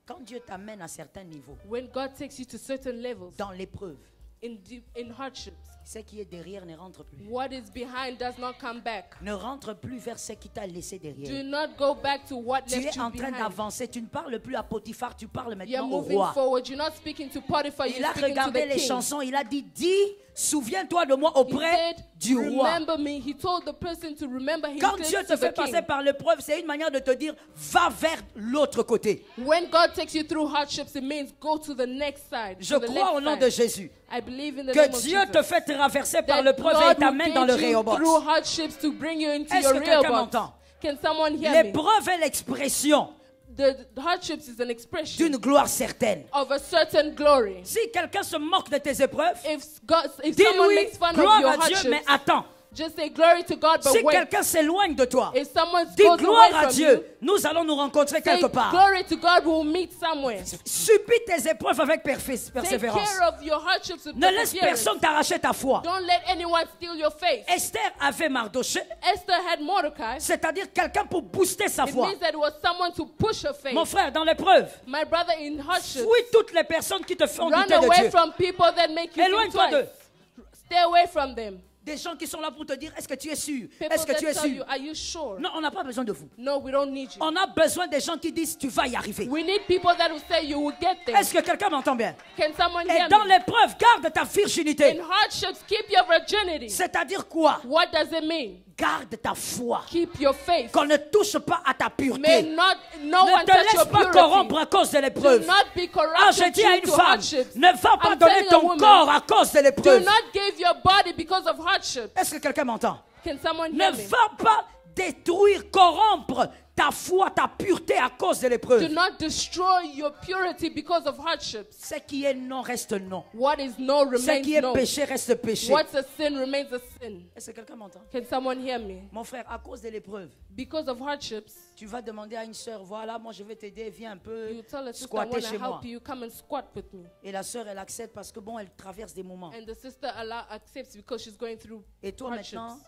Quand Dieu t'amène à certains niveaux, When God takes you to certain levels, dans l'épreuve, in hardships, ce qui est derrière ne rentre plus. what is behind does not come back. Ne rentre plus vers ce qui t'a laissé Do derrière. not go back to what Tu left es you en train behind. d'avancer. Tu ne parles plus à Potiphar, tu parles You're maintenant au moving roi. forward. You're not speaking to Potiphar. Il You're a speaking to regardé the les king. chansons. Il a dit, dis, souviens-toi de moi He auprès said, du roi. remember me. He told the person to remember him Quand to Dieu te the fait king. passer par l'épreuve, c'est une manière de te dire, va vers l'autre côté. When God takes you through hardships, it means go to the next side. Je to the crois au left nom side. de Jésus I believe in the que name of Dieu Jesus. te fait traverser par That l'épreuve et God t'amène dans will le get you Rehoboth. through hardships to bring you into Est-ce your que quelqu'un Rehoboth. m'entend? Can someone hear me? L'épreuve est l'expression The hardships is an expression d'une gloire certaine. of a certain glory. Si quelqu'un se moque de tes épreuves, If someone dis-lui makes fun of gloire your à Dieu, hardships, mais attends. just say glory to God, but Si wait. quelqu'un s'éloigne de toi, If someone dis goes gloire away à from Dieu. you, Nous allons nous rencontrer say quelque part. glory to God, we'll meet somewhere. Subis tes épreuves avec Take persévérance. care of your hardships with Ne laisse perseverance. personne t'arracher ta foi. Don't let anyone steal your faith. Esther avait Mardoché, Esther had Mordecai. c'est-à-dire quelqu'un pour booster sa It foi. means that it was someone to push her faith. Mon frère, dans l'épreuve, My brother, in hardships, fuis toutes les personnes qui te font run douter de away Dieu. from people that make you think Éloigne-toi d'eux. twice. Stay away from them. Des gens qui sont là pour te dire, est-ce que tu es sûr? People Est-ce que that tu es tell you, sûr? are you sure? Non, on n'a pas besoin de vous. No, we don't need you. On a besoin des gens qui disent, tu vas y arriver. We need people that will say you will get there. Est-ce que quelqu'un m'entend bien? Can someone Et hear dans me? l'épreuve, garde ta virginité. In hardships, keep your virginity. C'est-à-dire quoi? What does it mean? Garde ta foi. Keep your faith. Qu'on ne touche pas à ta pureté. May no Ne one te touch laisse your pas purity. corrompre à cause de Do l'épreuve. not be Ah, je corrupted dis à due une to femme, hardships. ne va pas I'm donner telling a ton woman, corps à cause de Do l'épreuve. not give your body because of hardship. Est-ce que quelqu'un m'entend? Can someone Ne hear me? va pas détruire, corrompre ta foi, ta pureté à cause de Do l'épreuve. not destroy your purity because of hardships. Ce qui est non reste non. What is no Ce remains qui est no. péché reste péché. What's a sin remains a sin. Est-ce que quelqu'un m'entend? Can someone hear me? Mon frère, à cause de l'épreuve, Because of hardships, tu vas demander à une sœur, voilà, moi je vais t'aider, viens un peu you tell a sister, I squatter want chez to moi. help you, come and squat with me. Et la sœur, elle accepte parce que bon, elle traverse des moments. And the sister accepts because she's going through Et toi hardships. maintenant,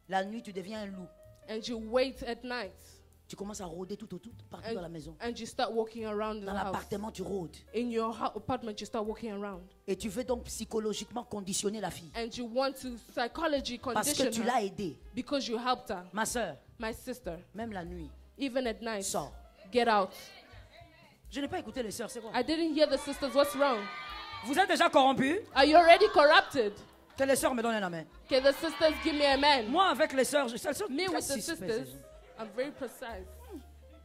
la nuit, tu deviens un loup. And you wait at night. Tu commences à rôder tout autour, partout dans la maison. And you start walking around in Dans the house. l'appartement, tu rôdes. In your apartment, you start walking around. Et tu veux donc psychologiquement conditionner la fille. And you want to psychology Parce que condition tu her l'as aidée. because you helped her. Ma soeur, My sister, même la nuit, even at night, sors. get out. Je n'ai pas écouté les sœurs, c'est quoi? I didn't hear the sisters. What's wrong? Vous êtes déjà corrompus? Are you already corrupted? Que les sœurs me donnent la main. Can the sisters give me a man? Moi, avec les sœurs, elles sont Me très with the suspectes, sisters, ces gens. I'm very precise.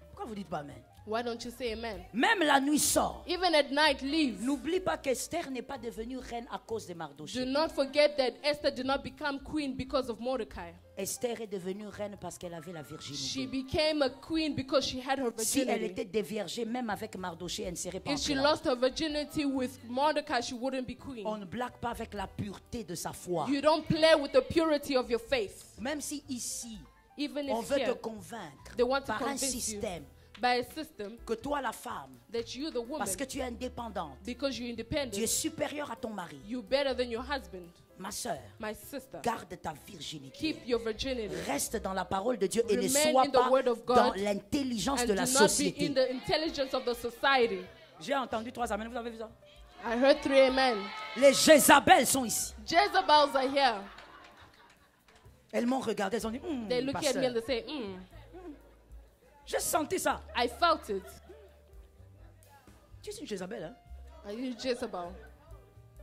Pourquoi vous dites pas amen? Why don't you say amen? Même la nuit sort. Even at night, leave. N'oublie pas qu'Esther n'est pas devenue reine à cause de Do Mardoché. not forget that Esther did not become queen because of Mordecai. Esther est devenue reine parce qu'elle avait la She virginité. became a queen because she had her Si elle virginity. était déviergée, même avec Mardoché, elle ne serait pas If she entrée là. lost her virginity with Mordecai, she wouldn't be queen. On ne blague pas avec la pureté de sa foi. You don't play with the purity of your faith. Même si ici, Even on if veut te here, convaincre they want to par un convince you système by a system que toi, la femme, that you, the woman, parce que tu es indépendante, because you're tu es independent, supérieure à ton mari. you're better than your husband. Ma soeur, My sister, garde ta virginité. keep your virginity. Reste dans la parole de Dieu et ne Remain sois in the pas word of God dans l'intelligence And de do la not be société. in the intelligence of the society. J'ai entendu 3 amens, vous avez vu ça? I heard 3 amen. Les Jézabel sont ici. Jezebels are here. Elles m'ont regardé, elles ont dit, They look at me pasteur, and they say, j'ai senti ça. I felt it. Tu es une Jézabel, hein? Are you Jezebel?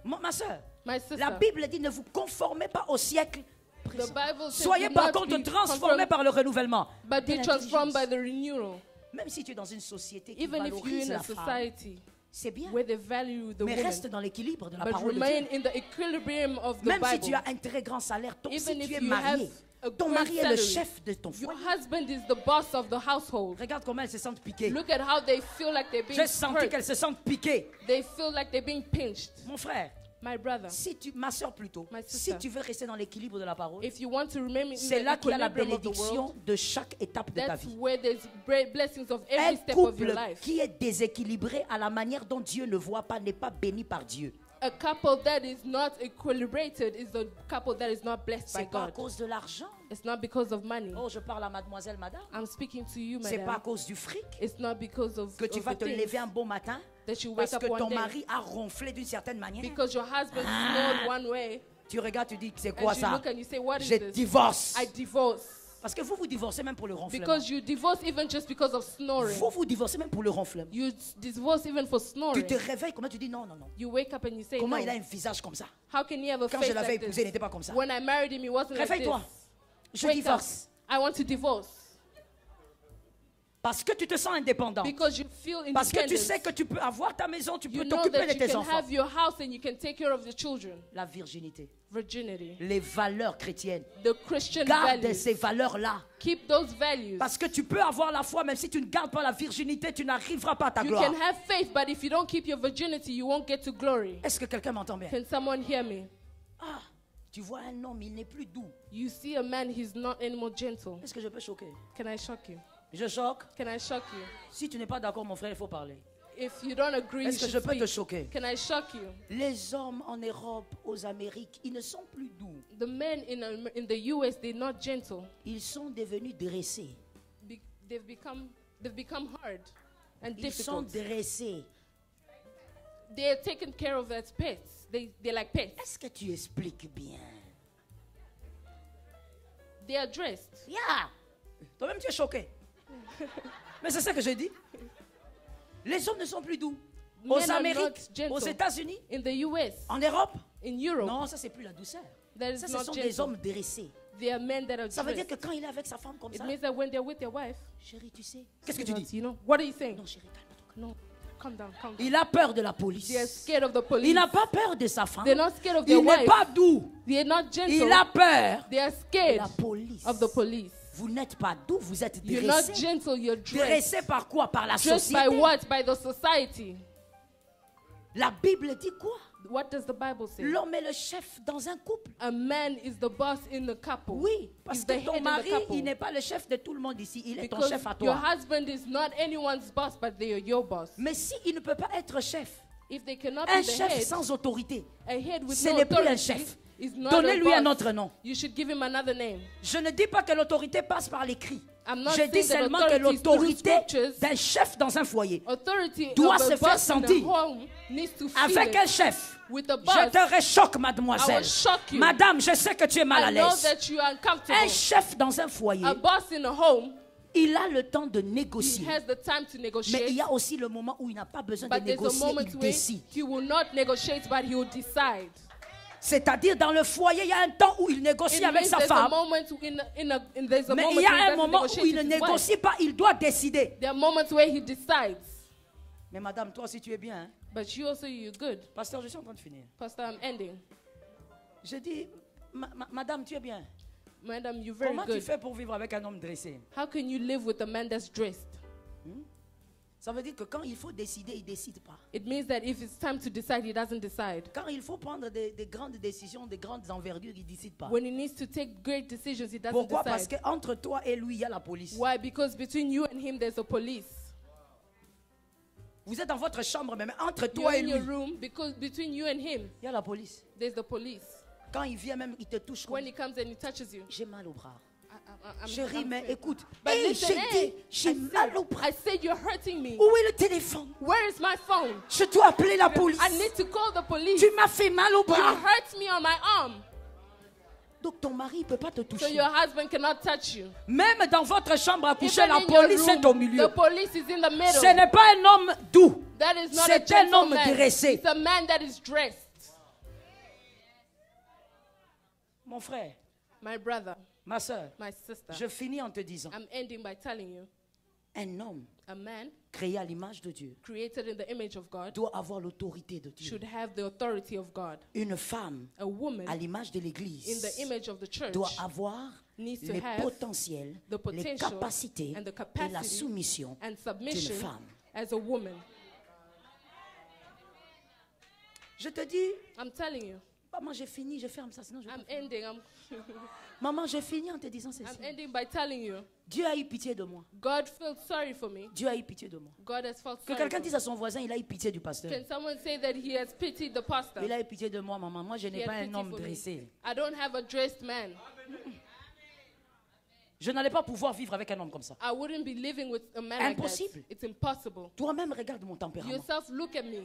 Ma soeur, My sister. la Bible dit, ne vous conformez pas au siècle The présent. Bible says Soyez do par not contre be transformés conformed, par le renouvellement. but de be transformed by l'intelligence. the renewal. Même si tu es dans une société qui Even if you're valorise in a la femme, society, C'est bien. Where they value the Mais woman. reste dans l'équilibre de la But parole de remain Dieu. in the equilibrium of the Même si Bible. tu as un très grand salaire, si Even tu if es you marié, have a ton great mari est le salary, chef de ton Your foyer. husband is the boss of the household. Regarde comment elles se sentent piquées. Look at how they feel like they're being J'ai senti hurt. qu'elles se sentent piquées. They feel like they're being pinched. Mon frère, My brother, ma soeur plutôt, My si sister. tu veux rester dans l'équilibre de la parole, if you want to remain in c'est the là qu'il y a la equilibrium of the bénédiction world, de chaque étape de ta that's vie. where there's blessings of Un every step of your couple life. qui est déséquilibré à la manière dont Dieu ne voit pas n'est pas béni par Dieu. A couple that is not equilibrated is a couple that is not blessed by C'est pas à God. cause de l'argent. It's not because of money. Oh, je parle à mademoiselle, madame. I'm speaking to you, C'est pas à madam. cause du fric It's not because of, que tu of vas the te things lever un beau matin that you wake parce up que one ton day mari a ronflé d'une certaine manière. because your husband snored one way Tu regardes, tu dis c'est and quoi you ça? look and you say, what is Je this? divorce. I divorce. Parce que vous divorcez même pour le ronflement. Because you divorce even just because of snoring. Vous divorcez même pour le ronflement. You divorce even for Tu snoring. te réveilles, comment tu dis non, non, non. You wake up and you say, Comment no. il a un visage comme ça? How can he have a Quand face je l'avais like épousé, il this? n'était pas comme ça. When I married him, he wasn't like this. Réveille-toi. Je Wake up. divorce. I want to divorce. Parce que tu te sens indépendant. Because you feel independent. Parce que tu sais que tu peux avoir ta maison, tu You peux know t'occuper that de you tes can enfants. have your house and you can take care of the children. La virginité, Virginity. les valeurs chrétiennes. The Christian Garde values. ces valeurs-là. Keep those values. Parce que tu peux avoir la foi, même si tu ne gardes pas la virginité, tu n'arriveras pas à ta You gloire. can have faith, but if you don't keep your virginity, you won't get to glory. Est-ce que quelqu'un m'entend bien? Can someone hear me? Ah, tu vois un homme, il n'est plus doux. You see a man, he's not anymore gentle. Est-ce que je peux choquer? Can I shock you? Je choque. Can I shock you? Si tu n'es pas d'accord, mon frère, il faut parler. If you don't agree, you Est-ce que je should peux te speak. choquer? Can I shock you? Les hommes en Europe, aux Amériques, ils ne sont plus doux. The men in the US, they're not gentle. Ils sont devenus dressés. They've become hard and Ils sont difficult. dressés. They're taken care of as pets. They're like pets. Est-ce que tu expliques bien? They are dressed. Yeah. Toi-même, tu es choqué. Mais c'est ça que j'ai dit. Les hommes ne sont plus doux. Aux Men are Amériques, not gentle. aux États-Unis, In the US, en Europe. in Europe, Non, ça, c'est plus la douceur. that is Ça, ce not sont des gentle. hommes dressés. They are men that are Ça veut dire dressed. que quand il est avec sa femme comme It ça, means that when they're with their wife, chérie, tu sais, qu'est-ce que tu sweetheart, dis? you know, what are you saying? Non, chérie, calme-toi. No, calm down, calm down. Il a peur de la police. They are scared of the Il police. n'a pas peur de sa femme. They're not scared of their Il n'est wife. pas doux. They're not gentle. Il a peur They are de scared la police. of the police. Vous n'êtes pas doux, vous êtes You're not dressés. gentle, you're dressed. Dressés par quoi? Par la Dressed by société. what? By the society. La Bible dit quoi? What does the Bible say? L'homme est le chef dans un couple. A man is the boss in the couple. Oui, parce He's que the ton head in mari, the couple. il n'est pas le chef de tout le monde ici. Il est ton Because chef à your toi. husband is not anyone's boss, but they are your boss. Mais si il ne peut pas être chef, If they cannot un be the chef head, sans autorité, a head with ce no n'est plus un authority chef. is not Donnez-lui a un boss. autre nom. You should give him another name. Je ne dis pas que l'autorité passe par l'écrit. I'm not Je saying dis that seulement que authority is through l'autorité scriptures. d'un chef dans un foyer Authority doit of a se faire boss in a sentir. home needs to feel Avec it. un chef. With a Je boss, te réchoque, I mademoiselle. will shock you. Madame, je sais que tu es mal à I know l'aise. that you are uncomfortable. Un chef dans un foyer, A boss in a home, il a le temps de he négocier. has the time to Mais negotiate. il y a aussi le moment où il n'a pas besoin de But there's a négocier, moment il where décide. he will not negotiate, but he will decide. C'est-à-dire, dans le foyer, il y a un temps où il négocie It avec means sa there's a femme. moment there's a Mais moment il y a where he un doesn't moment où negotiate il ne with his wife. négocie pas, il doit décider. There are moments where he decides. Mais madame, toi aussi tu es bien. Hein? But you also, you're good. Pasteur, je suis en train de finir. Pastor, I'm ending. Je dis, madame, tu es bien. Madam, you're very Comment tu good. fais pour vivre avec un homme dressé? How can you live with a man that's dressed? Ça veut dire que quand il faut décider, il ne décide pas. It means that if it's time to decide, he doesn't decide. Quand il faut prendre des grandes décisions, des grandes envergures, il ne décide pas. When he needs to take great decisions, he doesn't Pourquoi? Parce decide. qu'entre toi et lui, il y a la police. Why? Because between you and him, there's a police. Vous êtes dans votre chambre, mais entre You're toi et in lui, your room, because between you and him, il y a la police. there's the police. Quand il vient même, il te touche. When he comes and he touches you. J'ai mal au bras. I'm Chérie, mais afraid. écoute. But Hey, listen, j'ai dit, j'ai mal au bras. I said you're hurting me. Où est le téléphone? Where is my phone? Je dois appeler la police. I need to call the police. Tu m'as fait mal au You bras. hurt me on my arm. Donc ton mari ne peut pas te So toucher. your husband cannot touch you. Même dans votre chambre à coucher, Even la in your police est au room, milieu. the police is in the middle. Ce n'est pas un homme doux. That is not a C'est un homme gentleman. dressé. It's a man that is dressed. Mon frère, My brother, ma soeur, my sister, je finis en te disant, I'm ending by telling you, Un homme a man créé à l'image de Dieu created in the image of God doit avoir l'autorité de Dieu. should have the authority of God. Une femme a woman à l'image de in l'Église the image of the church doit avoir needs to les have potentiels, the les potential capacités and the et la capacity soumission and d'une submission femme. as a woman. Je te dis, I'm telling you. maman, j'ai fini, je ferme ça, sinon je vais I'm pas finir. ending. Maman, j'ai fini en te disant ceci. I'm ending by telling you. Dieu a eu pitié de moi. God felt sorry for me. Dieu a eu pitié de moi. God has felt Que sorry. quelqu'un dise à son voisin, il a eu pitié du pasteur. Can someone say that he has pitied the pastor? Il a eu pitié de moi, maman. Moi, je n'ai He pas has un pity homme for me. dressé. I don't have a dressed man. Je n'allais pas pouvoir vivre avec un homme comme ça. I wouldn't be living with a man Impossible. like that. It's impossible. Toi-même, regarde mon tempérament. Yourself, look at me.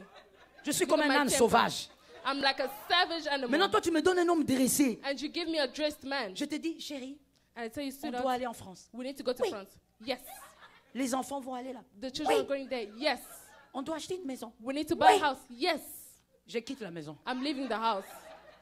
Je suis Look comme at un my âne temper. sauvage. I'm like a savage animal. Maintenant, toi, tu me donnes un homme dressé. And you give me a dressed man. Je te dis, chérie, And I tell you, on sweetheart, doit aller en France. we need to go to Oui. France. Yes. Les enfants vont aller là. The children Oui. are going there. Yes. On doit acheter une maison. We need to buy Oui. a house. Yes. Je quitte la maison. I'm leaving the house.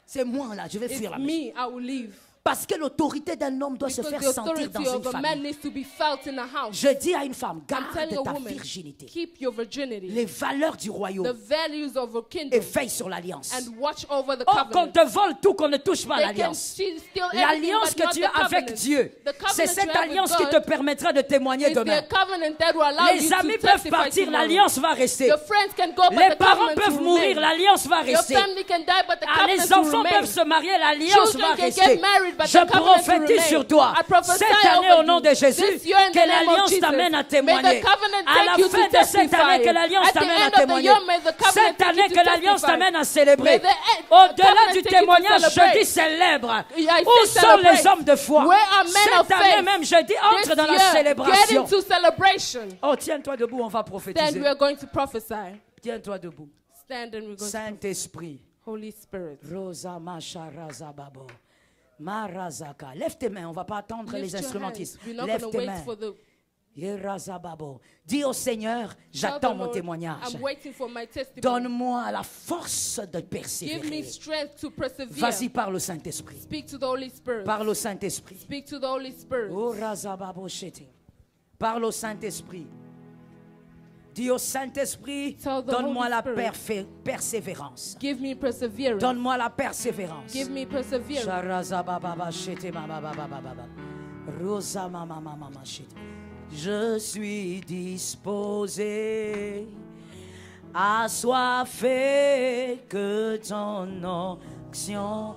C'est moi là, je vais It's fuir la maison. me. I will leave. Parce que l'autorité d'un homme doit se Because faire the sentir dans authority une of a man famille. needs to be felt in a house. Je dis à une femme, I'm garde telling a ta woman, virginité. keep your virginity. Les valeurs du The royaume. values of a Et kingdom. veille sur l'alliance. And watch over the Oh, qu'on covenant. te vole tout, qu'on ne touche pas à They can l'alliance. steal everything, L'alliance but not que tu the as avec covenant. Dieu, The covenant c'est you cette have with alliance qui God te permettra de témoigner is demain. the covenant that will allow Les you amis to peuvent testify partir, tomorrow. l'alliance va rester. Your friends can go, but Les the parents covenant peuvent will mourir, remain. l'alliance va Your rester. family can die, but the Ah, covenant les will enfants remain. peuvent se marier, l'alliance Children va can rester. get married, but Je the covenant will prophétise remain. sur toi, I prophesy cette année over au nom you. de Jésus, This year in the que name of l'alliance Jesus, t'amène à may témoigner. the covenant À take la you fin to de cette année, que testify. l'alliance At the t'amène à end of the témoigner. year, may the covenant Cette take année, you que to l'alliance testify. t'amène à célébrer. May the Au-delà covenant du take you to témoignage, je celebrate. dis célèbre. I Où say sont les celebrate. hommes de foi? Where are men of Cette année faith? même, je dis, entre This dans la year, get célébration. into celebration. Oh, tiens-toi debout, on va Then prophétiser. we are going to prophesy. Tiens-toi debout. Stand and we're going to Saint-Esprit. Holy Spirit. Rosa Macharaza Babo. Marazaka. Lève tes mains, on ne va pas attendre les Lift your instrumentistes. hands. We're not Lève going tes to wait mains. for the Yerazababo. Dis au Seigneur, Tell j'attends the mon Lord, témoignage. I'm waiting for my testimony. Donne-moi la force de Give me persévérer. strength to persevere. Vas-y, parle au Saint-Esprit. Speak to the Holy Spirit. Parle au Saint-Esprit. Speak to the Holy Spirit. Oh, Razababo Shete. Parle au Saint-Esprit. Dis au Saint-Esprit, Tell the donne-moi Holy la Spirit. persévérance. Give me perseverance. Donne-moi la persévérance. Give me perseverance. Sharazababa Shete Bababababa. Rosa Mama Mama Shete. Je suis disposé, assoiffé, que ton onction